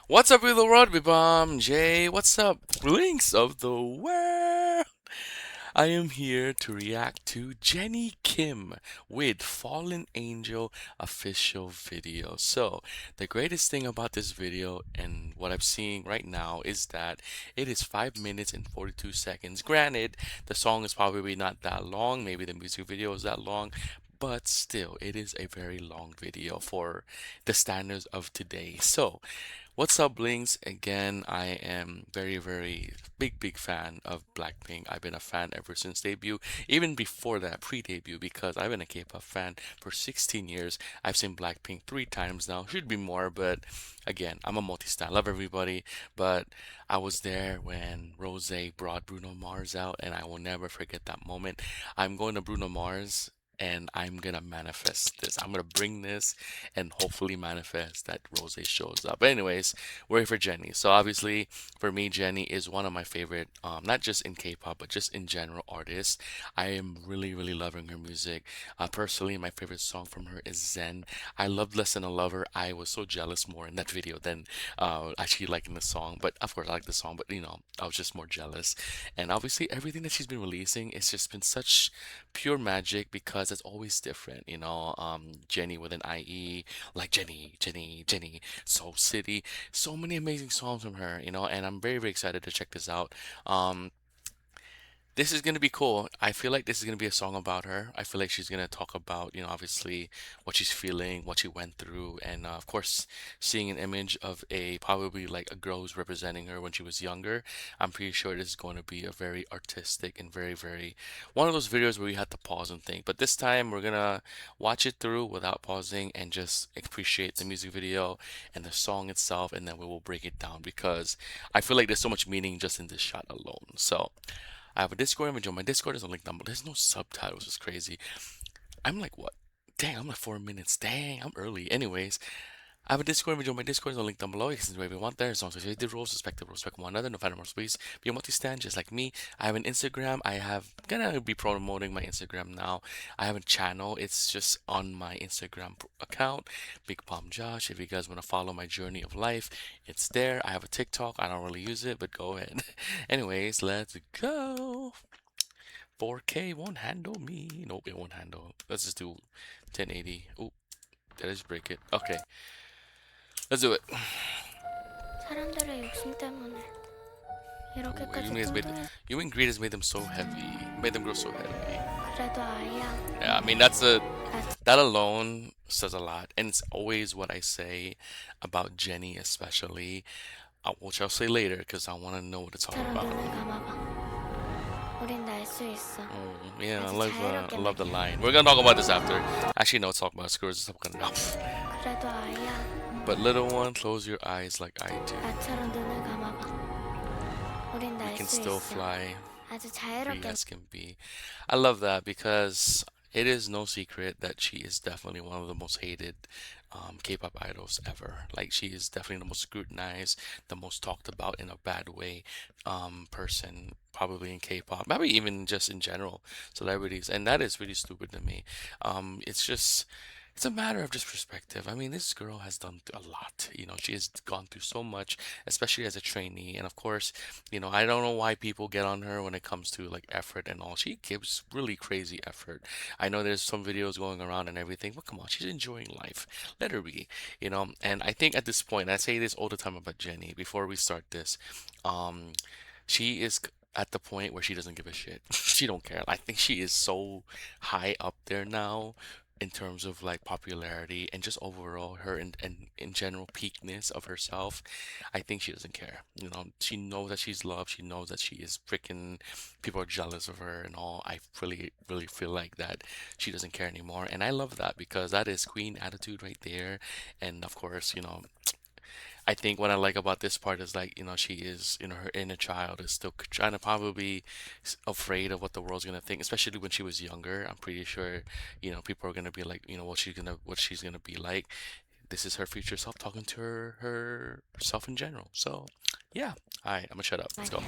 What's up, with the world? BBJ. What's up, links of the world? I am here to react to Jennie Kim with Fallen Angel official video. So, the greatest thing about this video and what I'm seeing right now is that it is 5 minutes and 42 seconds. Granted, the song is probably not that long, maybe the music video is that long, but still, it is a very long video for the standards of today. So, what's up, Blinks? Again, I am very big fan of Blackpink. I've been a fan ever since debut, even before that, pre-debut, because I've been a K-pop fan for 16 years. I've seen Blackpink 3 times now, should be more, but again, I'm a multi-stan. Love everybody, but I was there when Rose brought Bruno Mars out, and I will never forget that moment. I'm going to Bruno Mars, and I'm gonna manifest this. I'm gonna bring this and hopefully manifest that Rose shows up. But anyways, we're here for Jennie. So obviously, for me, Jennie is one of my favorite, not just in K-pop, but just in general artists. I am really loving her music. Personally, my favorite song from her is Zen. I loved Less Than a Lover. I was so jealous more in that video than actually liking the song. But of course, I like the song, but I was just more jealous. And obviously, everything that she's been releasing, it's just been such pure magic because it's always different, Jennie with an IE, like Jennie, Soul City, so many amazing songs from her, and I'm very excited to check this out. This is gonna be cool. I feel like this is gonna be a song about her. I feel like she's gonna talk about, obviously what she's feeling, what she went through, and of course, seeing an image of a probably like a girl who's representing her when she was younger. I'm pretty sure this is going to be a very artistic and very one of those videos where you have to pause and think. But this time we're gonna watch it through without pausing and just appreciate the music video and the song itself, and then we will break it down because I feel like there's so much meaning just in this shot alone. So. I have a Discord image on my Discord. There's a link down below. There's no subtitles. It's crazy. I'm like, what? Dang, I'm like 4 minutes. Dang, I'm early. Anyways, I have a Discord image on my Discord. There's a link down below. You can see whatever you want there. As long as you the rules, respect one another. No matter more, please be a multi-stand just like me. I have an Instagram. I have gonna be promoting my Instagram now. I have a channel. It's just on my Instagram account, Big Palm Josh. If you guys want to follow my journey of life, it's there. I have a TikTok. I don't really use it, but go ahead. Anyways, let's go. 4K won't handle me. Nope, it won't handle. Let's just do 1080. Oh, did I just break it? Okay, let's do it. 사람들의 욕심 때문에 You 이렇게까지 guys made 뚱뚱해. you and Greed has made them so heavy. Made them grow so heavy. 그래도 아이야. Yeah, I mean that alone says a lot, and it's always what I say about Jennie, especially, which I'll say later because I want to know what it's all 사람 about. 눈을 감아봐. 우린 날 수 있어. Yeah, 아주 I love the 자유롭게 line. We're gonna talk about this after. Actually, no, let's talk about screws. 그래도 아이야. But little one, close your eyes like I do. 나처럼 눈을 감아봐. 우린 You 날 can 수 still 있어. fly, 아주 free 자유롭게. as can be. I love that because it is no secret that she is definitely one of the most hated K-pop idols ever. Like she is definitely the most scrutinized, the most talked about in a bad way person probably in K-pop, maybe even just in general celebrities, and that is really stupid to me. It's just it's a matter of just perspective. I mean, this girl has done a lot. She has gone through so much, especially as a trainee. And of course, I don't know why people get on her when it comes to like effort and all. She gives really crazy effort. I know there's some videos going around and everything, but come on, she's enjoying life. Let her be. And I think at this point, I say this all the time about Jennie before we start this, um, she is at the point where she doesn't give a shit. She don't care. I think she is so high up there now in terms of like popularity and just overall her in general peakness of herself. I think she doesn't care. You know, she knows that she's loved. She knows that she is freaking, people are jealous of her and all. I really, really feel like that she doesn't care anymore. And I love that because that is queen attitude right there. And of course, you know, I think what I like about this part is like, you know, she is, you know, her inner child is still trying to probably afraid of what the world's gonna think, especially when she was younger. I'm pretty sure, you know, people are gonna be like, you know, what she's gonna be like. This is her future self talking to herself in general. So, yeah. All right, I'm gonna shut up. Let's go.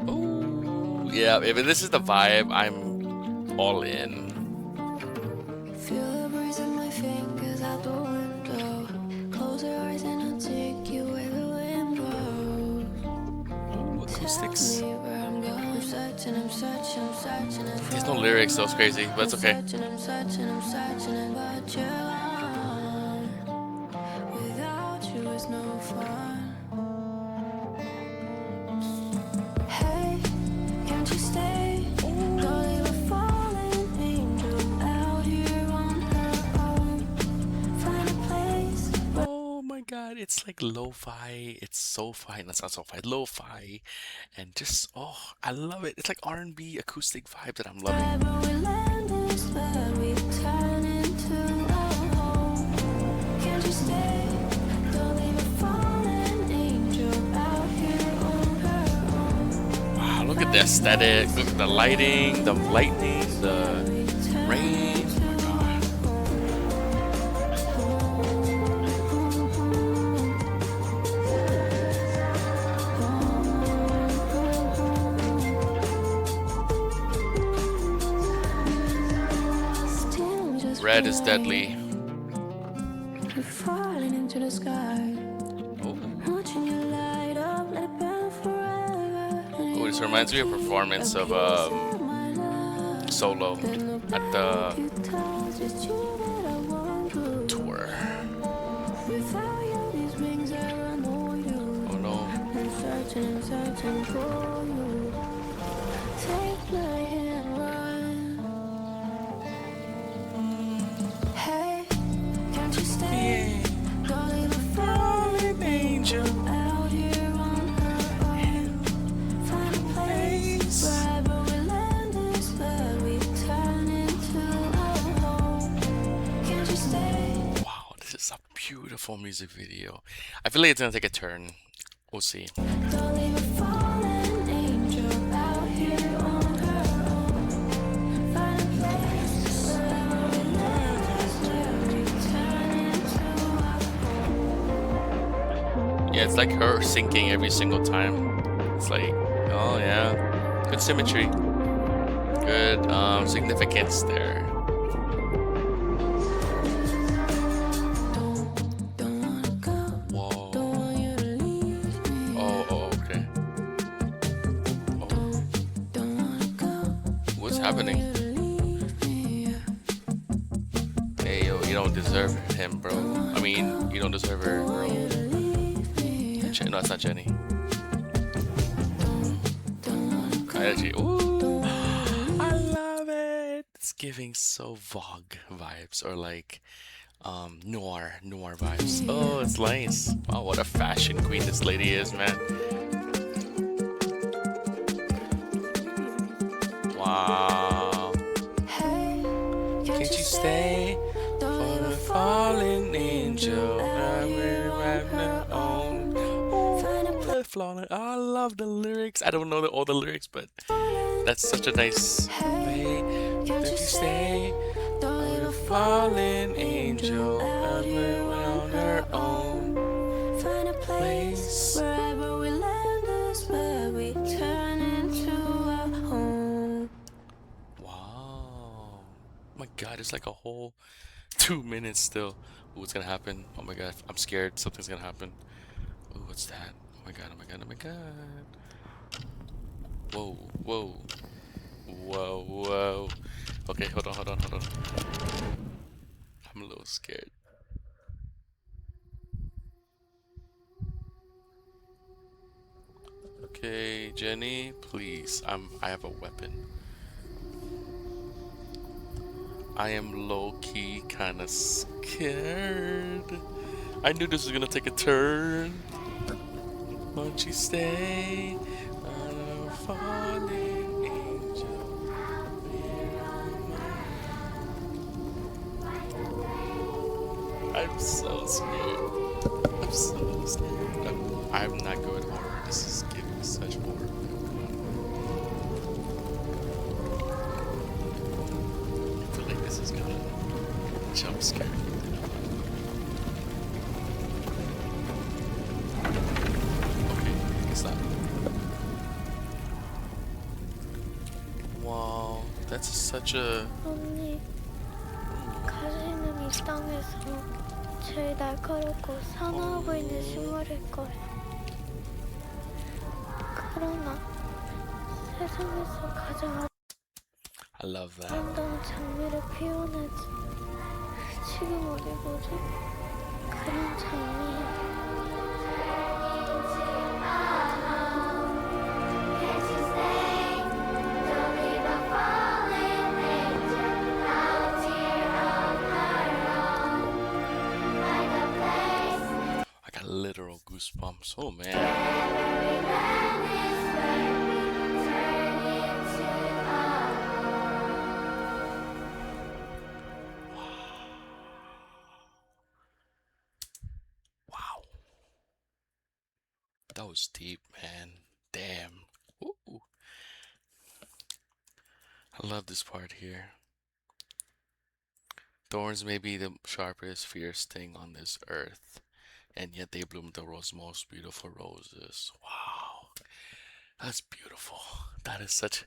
Oh, yeah. If this is the vibe, I'm all in. Feel the breeze of my fingers out the window. Close your eyes and I'll take you where the wind blows. Oh, Tell acoustics. me where I'm going. I'm searching, I'm searching, I'm searching and There's no for lyrics, so it's you. crazy, but I'm it's okay. searching, I'm searching, I'm searching and but you're gone. Without you is no fun. Hey, can't you stay? Don't leave a fallen angel out here on her own. Find a place where Oh my God, it's like lo-fi. It's so-fi. That's not so-fi, lo-fi. And just, oh, I love it. It's like R&B acoustic vibe that I'm loving. wherever we land is where we turn into a home. Can't you stay? Don't leave a fallen angel out here on her own. Wow, look at the Find a aesthetic. place Look at the where lighting, the lightning, where the we turn rain. Oh into my God. Still just Red is deadly. flying, we're falling into the sky. Oh, Watching you light up, let it burn forever. And oh, it this won't reminds me of a take a performance of piece of my love. Solo There's at nobody the you touch, just you that I want tour. to. Without you, these wings are know Oh you. no. I'm searching for you. Take my hand, run. Hey, can't you stay? Yeah. Don't leave a Fallen fallen angel. angel out here on her own. Find a place Place. wherever we land is where we turn into a home. Can't you stay? Wow, this is a beautiful music video. I feel like it's gonna take a turn. We'll see. Don't leave a fallen angel out here on her own. Find a place wherever we land is where we turn into a Yeah, it's like her sinking every single time. It's like, oh yeah, good symmetry, good significance there. don't wanna go. Whoa. Don't want you to leave me. Oh, okay. Oh, Don't wanna go. what's Don't want happening? you to leave me. Hey, yo, you don't deserve him, bro. I mean, you don't deserve her, Want bro. you to leave me. No, it's not Jenny. Don't wanna go. I actually, ooh, I love it. It's giving so Vogue vibes or like noir vibes. Oh, it's nice. Wow, what a fashion queen this lady is, man. Wow. Hey, Can't you stay Don't for leave the a fallen angel? I'm really right now on. Find a Oh, fallen. Oh, I love the lyrics. I don't know all the lyrics, but that's such a nice way. Can't If you you stay Don't for leave the a fallen angel, out I'm here on her own Find a place place. wherever we land is where we turn into a home. Wow. Oh my God, it's like a whole 2 minutes still. Ooh, what's gonna happen? Oh my God, I'm scared. Something's gonna happen. Ooh, what's that? Oh my God, oh my God, oh my God. Whoa, whoa, whoa, whoa. Okay, hold on. I'm a little scared. Jenny, please. I have a weapon. I am low key kind of scared. I knew this was gonna take a turn. Won't you stay? I'm a falling angel. Where am I? I'm so scared. I'm so scared. I'm not good at horror. This is giving me such horror. I feel like this is gonna jump scare me. Okay, I guess not. Wow, that's such a. 언니, Hmm. 가시는 이 땅에서 제일 날카롭고 사나워 보이는 식물일 거예요. 그러나 세상에서 가장 I love that. 아름다운 장미를 피워내지. 지금 어디 보죠? 그런 장미예요. I got literal goosebumps. Oh man. Wow. That was deep, man. Damn. Ooh. I love this part here. Thorns may be the sharpest, fierce thing on this earth, and yet they bloom the world's most beautiful roses. Wow. That's beautiful. That is such.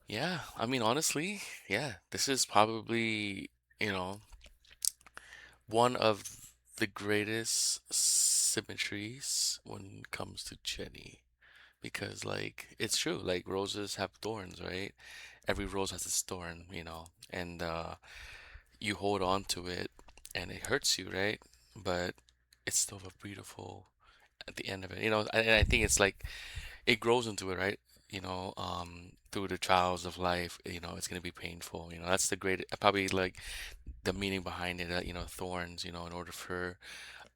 Yeah, I mean, honestly, yeah, this is probably, you know, one of the greatest symmetries when it comes to Jenny. Because, like, it's true, like, roses have thorns, right? Every rose has its thorn, and you hold on to it and it hurts you, right? But it's still a beautiful at the end of it, and I think it's like it grows into it, right? Through the trials of life, it's gonna be painful. That's the great, probably like the meaning behind it. That thorns. In order for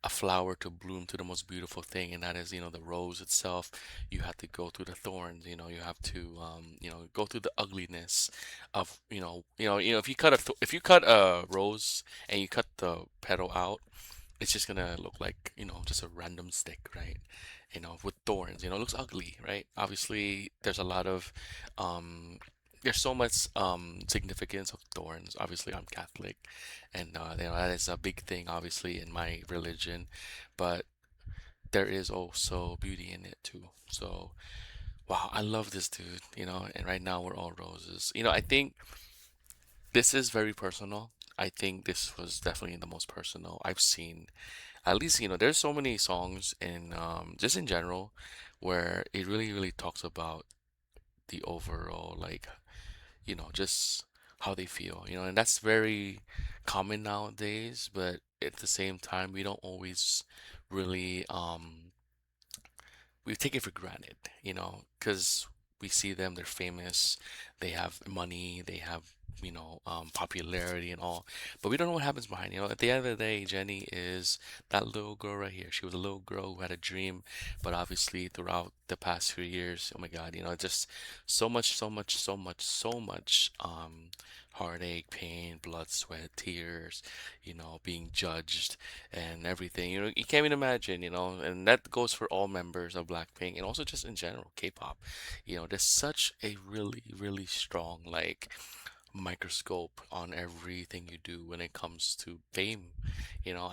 a flower to bloom to the most beautiful thing, and that is, the rose itself, you have to go through the thorns. You have to, go through the ugliness of, if if you cut a rose and you cut the petal out, it's just gonna look like, just a random stick, right? With thorns, it looks ugly, right? Obviously, um, there's so much significance of thorns. Obviously, I'm Catholic, and that is a big thing, obviously, in my religion. But there is also beauty in it too. So, wow, I love this dude, and right now we're all roses. I think this is very personal. I think this was definitely the most personal I've seen. At least, there's so many songs in just in general where it really, really talks about the overall, like, just how they feel, and that's very common nowadays, but at the same time, we don't always really we take it for granted, because we see them, they're famous, they have money, they have, popularity and all, but we don't know what happens behind. At the end of the day, Jenny is that little girl right here. She was a little girl who had a dream, but obviously throughout the past few years, oh my God, just so much, so much, so much, so much, heartache, pain, blood, sweat, tears, being judged and everything. You can't even imagine, and that goes for all members of Blackpink and also just in general, K-pop. There's such a really, really strong, like, microscope on everything you do when it comes to fame.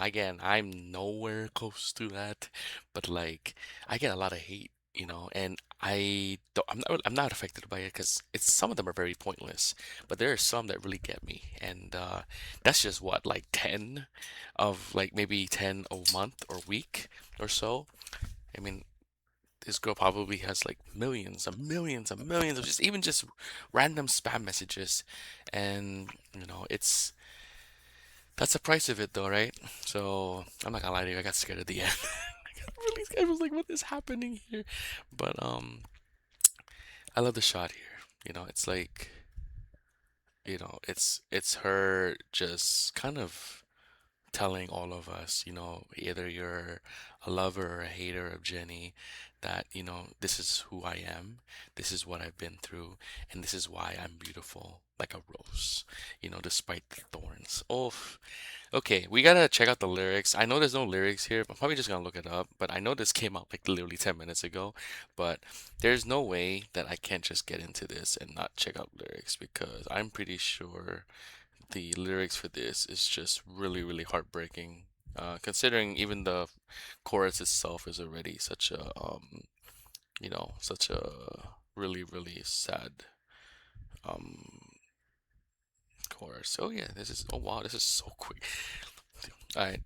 Again, I'm nowhere close to that, but like, I get a lot of hate, and I'm not affected by it because it's some of them are very pointless, but there are some that really get me, and that's just what, like 10 of, like, maybe 10 a month or week or so. I mean, this girl probably has like millions and millions and millions of just random spam messages, and it's that's the price of it though, right? So I'm not gonna lie to you, I got scared at the end. really scared. I was like, what is happening here? But I love the shot here. It's like, it's her just kind of telling all of us, either you're a lover or a hater of Jenny, that, this is who I am, this is what I've been through, and this is why I'm beautiful, like a rose, despite the thorns. Oh, okay, we gotta check out the lyrics. I know there's no lyrics here, I'm probably just gonna look it up, but I know this came out like literally 10 minutes ago, but there's no way that I can't just get into this and not check out lyrics because I'm pretty sure the lyrics for this is just really, really heartbreaking. Considering even the chorus itself is already such a really, really sad um chorus. Oh yeah, oh wow, this is so quick. All right,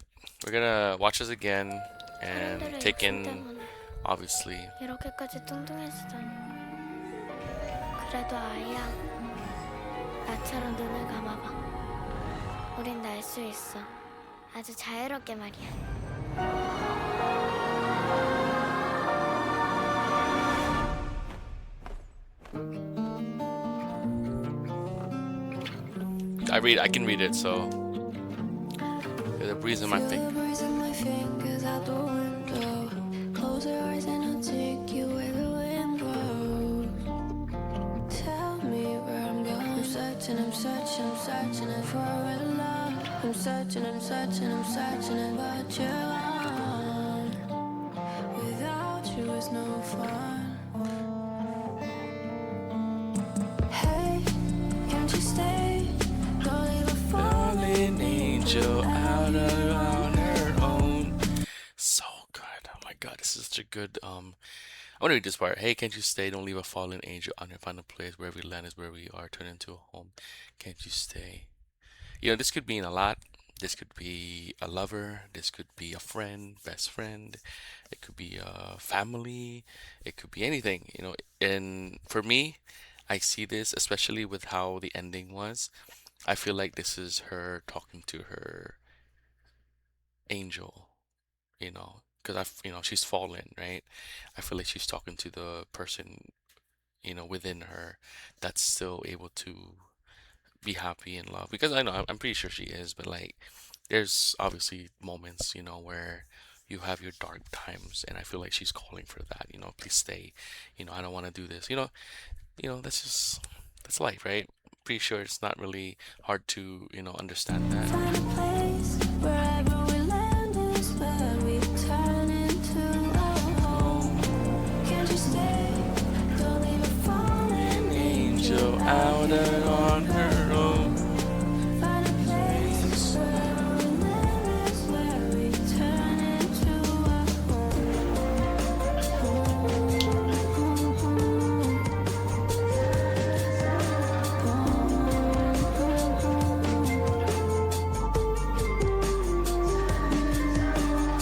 we're gonna watch this again and 사람들의 take 욕심 in 때문에 obviously. 이렇게까지 뚱뚱해지다니. 그래도 아이야, 나처럼 눈을 감아봐. 우린 날 수 있어. 아주 자유롭게 말이야. I can read it, so there's a breeze in my Feel face. the breeze in my fingers out the window. Close your eyes and I'll take you where the wind blows. Tell me where I'm going. I'm searching, I'm searching, I'm searching for a love. I'm searching, I'm searching, I'm searching, but you're gone. Without you is no fun. Hey, can't you stay? Don't leave a Fallen angel out on her own. So good. Oh my God, this is such a good. I want to read this part. Hey, can't you stay? Don't leave a fallen angel on your final place. Wherever we land is where we are. Turn into a home. Can't you stay? This could mean a lot. This could be a lover. This could be a friend, best friend. It could be a family. It could be anything. And for me, I see this, especially with how the ending was. I feel like this is her talking to her angel, because she's fallen, right? I feel like she's talking to the person, within her that's still able to be happy in love. Because I know, I'm pretty sure she is, but like, there's obviously moments, where you have your dark times, and I feel like she's calling for that, please stay, I don't want to do this, that's life, right? Pretty sure it's not really hard to, understand that. find a place wherever we land is where we turn into a home. Can't you stay? Don't leave a fallen Angel out on her own. Find a place wherever we live is where we turn into a home.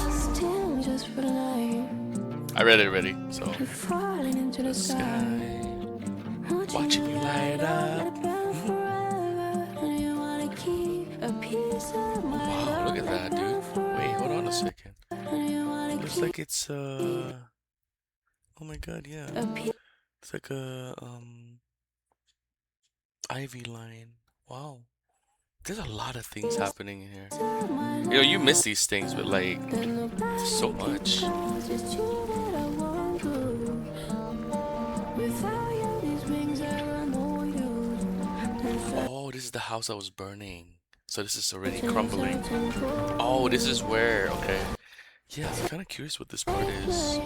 Still just for the night, I read it already, so we're falling into the the sky. sky, watching you light up. Wow, look at that, dude. Wait, hold on a second. Looks like it's oh my God, yeah. It's like a ivy line. Wow. There's a lot of things happening in here. You miss these things, but like so much. Oh, this is the house that was burning. So this is already crumbling. Oh, this is where, okay. Yeah, I'm kind of curious what this part is.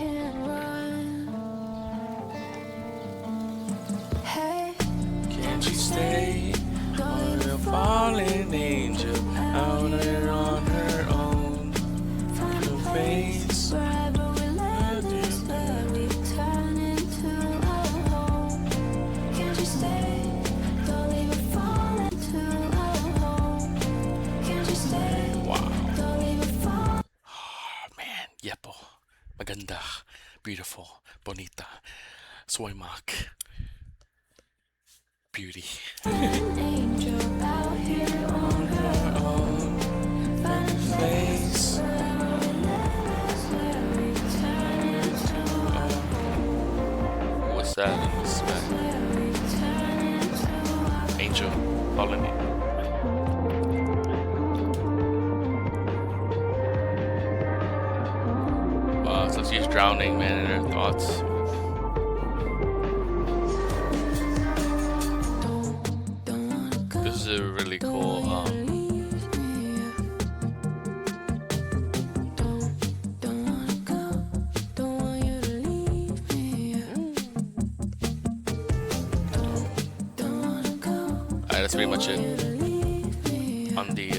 Can't you stay? On a fallen angel, out there on her own. Your face. Wow. Oh, man, yepo. Maganda. Beautiful. Bonita. Soymak. Beauty. Face. angel, fallen. Wow, it's like she's drowning, man, in her thoughts. This is a really cool. That's pretty much it on the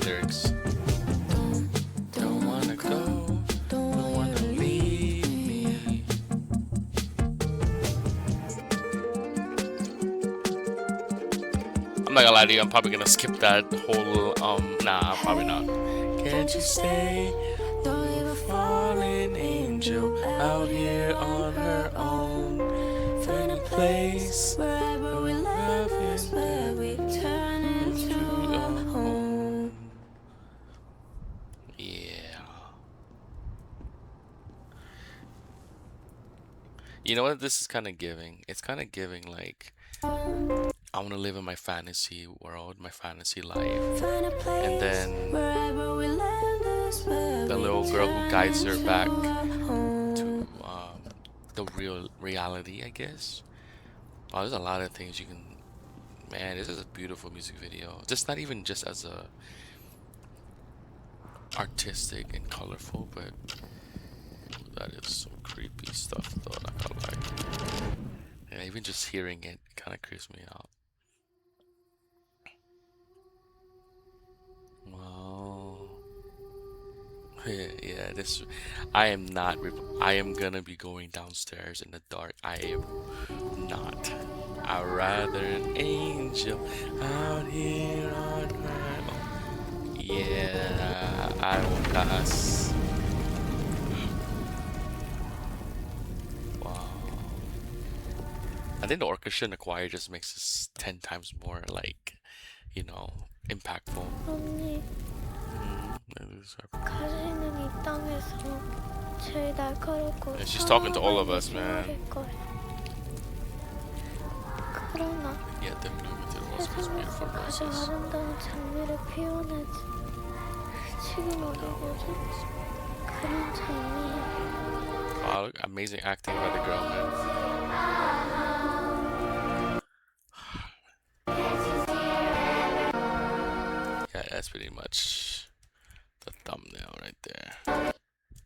lyrics. Don't wanna go, don't wanna leave me. I'm not gonna lie to you, I'm probably gonna skip that whole nah, probably not. Can't you stay? Don't leave a fallen angel out here on her own. Find a place Wherever we land is where we turn into to a a home. home. Yeah. You know what this is kind of giving? It's kind of giving like I want to live in my fantasy world, my fantasy life. Find a And place then wherever we land is where the we little girl who turn guides her into back a home. to the real reality, I guess. Wow, there's a lot of things you can. Man, this is a beautiful music video. Just not even just as a artistic and colorful, but that is some creepy stuff though, not gonna lie. And even just hearing it kind of creeps me out. Wow. Yeah, yeah, this I am not I am gonna be going downstairs in the dark. I am not. I'd rather an angel out here on her own. Yeah, I will pass. Wow. I think the orchestra and the choir just makes this 10 times more like, impactful. 언니, That is 가시는 이 땅에서 제일 날카롭고 Yeah, she's talking to all of 사랑하는 us, man. 생각일 거야. 그러나 Yeah, the bloom into the most beautiful 세상에서 가장 roses. 아름다운 장미를 피워내지. 지금 어디 보지? 그런 장미야. Wow, amazing acting by the girl, man. Yeah, that's pretty much the thumbnail right there.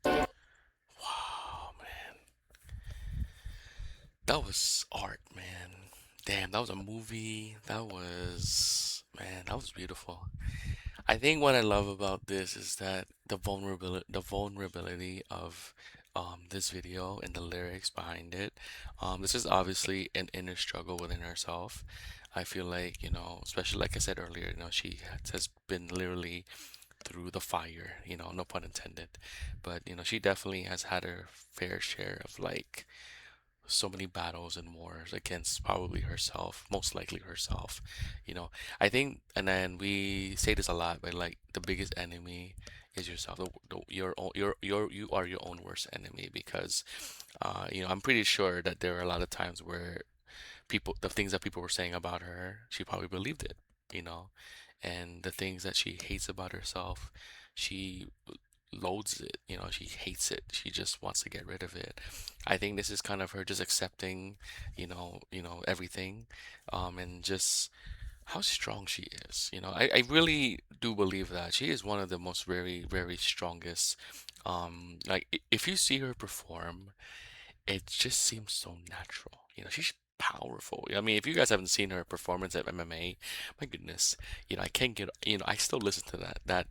Wow, man. That was art, man. Damn, that was a movie. Man, that was beautiful. I think what I love about this is that the vulnerability of this video and the lyrics behind it. This is obviously an inner struggle within herself. I feel like, especially like I said earlier, she has been literally through the fire, no pun intended. But, she definitely has had her fair share of like so many battles and wars against probably herself, most likely herself. You know, I think, and then we say this a lot, but like the biggest enemy is yourself. You are your own worst enemy because, I'm pretty sure that there are a lot of times where the things that people were saying about her, she probably believed it, you know, and the things that she hates about herself, she loathes it, she hates it, she just wants to get rid of it. I think this is kind of her just accepting, everything, and just how strong she is. I really do believe that she is one of the most very, very strongest. Like if you see her perform, it just seems so natural. She's powerful. I mean, if you guys haven't seen her performance at MMA, my goodness, I can't get, I still listen to that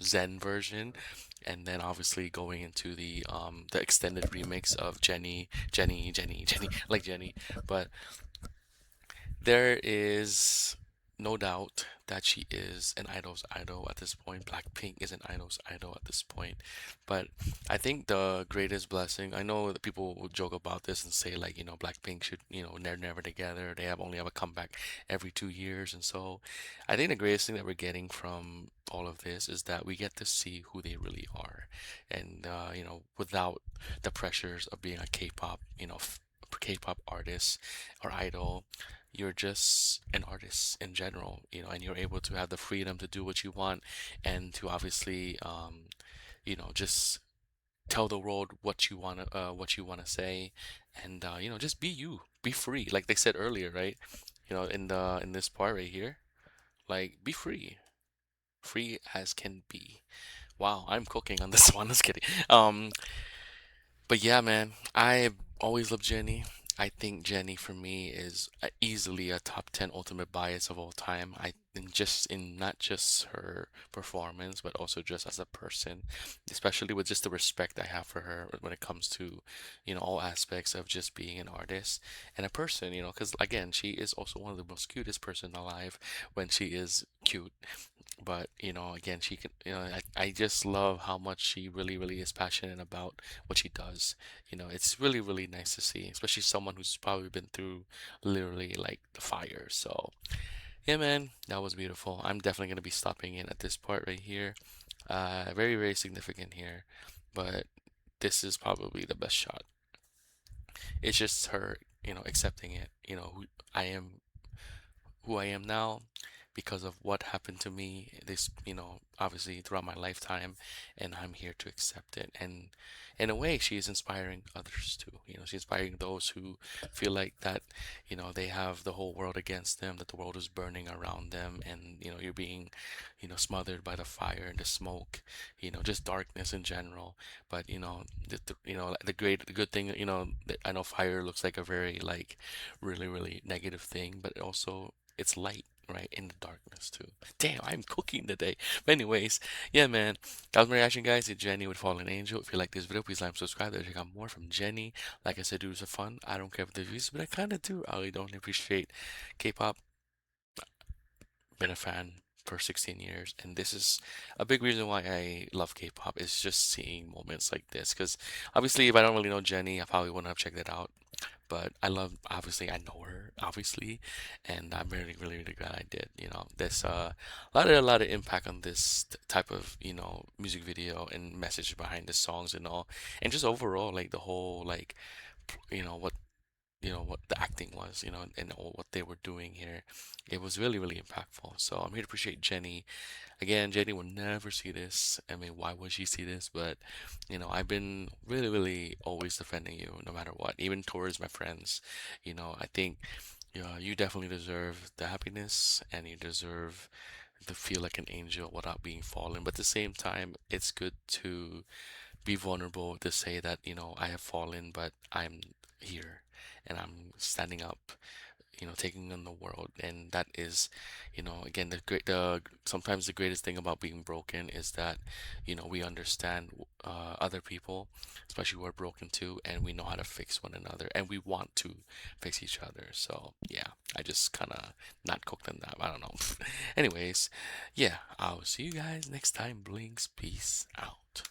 Zen version, and then obviously going into the extended remix of Jennie, like Jennie. But there is no doubt that she is an idol's idol at this point. Blackpink is an idol's idol at this point. But I think the greatest blessing, I know that people will joke about this and say like, Blackpink should, they're never together. They only have a comeback every 2 years. And so I think the greatest thing that we're getting from all of this is that we get to see who they really are. And, without the pressures of being a K-pop, K-pop artist or idol, you're just an artist in general, and you're able to have the freedom to do what you want and to obviously, just tell the world what you wanna say, and just be you, be free, like they said earlier, right? In this part right here, like be free, free as can be. Wow, I'm cooking on this one. Just kidding. But yeah, man, I always loved Jenny. I think Jenny for me is easily a top 10 ultimate bias of all time. I in just in not just her performance, but also just as a person, especially with just the respect I have for her when it comes to, all aspects of just being an artist and a person, because again, she is also one of the most cutest person alive when she is cute. But again, she can, I just love how much she really, really is passionate about what she does. It's really, really nice to see, especially someone who's probably been through literally like the fire. So yeah, man, that was beautiful. I'm definitely gonna be stopping in at this part right here. Very, very significant here, but this is probably the best shot. It's just her, accepting it. I am who I am now because of what happened to me this, obviously throughout my lifetime, and I'm here to accept it. And in a way, she is inspiring others too. She's inspiring those who feel like that, they have the whole world against them, that the world is burning around them, and you're being, smothered by the fire and the smoke, just darkness in general. But the good thing, that I know fire looks like a very like really, really negative thing, but also it's light, right, in the darkness too. Damn, I'm cooking today. But anyways, yeah, man. That was my reaction, guys, to Jenny with Fallen Angel. If you like this video, please like and subscribe to check out more from Jenny. Like I said, do this for fun. I don't care for the views, but I kind of do. I really don't appreciate K-pop. Been a fan for 16 years, and this is a big reason why I love K-pop is just seeing moments like this. Because obviously, if I don't really know Jenny, I probably wouldn't have checked it out, but I love, obviously I know her obviously, and I'm really, really, really glad I did. There's a lot of impact on this type of music video and message behind the songs and all, and just overall like the whole like what what the acting was, and all what they were doing here. It was really, really impactful. So I'm here to appreciate Jenny. Again, Jenny will never see this. I mean, why would she see this? But, I've been really, really always defending you no matter what, even towards my friends. I think you definitely deserve the happiness and you deserve to feel like an angel without being fallen. But at the same time, it's good to be vulnerable to say that, I have fallen, but I'm here and I'm standing up, taking on the world. And that is, again, the sometimes the greatest thing about being broken is that, we understand other people, especially who are broken too, and we know how to fix one another and we want to fix each other. So yeah, I just kind of not cooked on that. I don't know. Anyways, yeah, I'll see you guys next time. Blinks, peace out.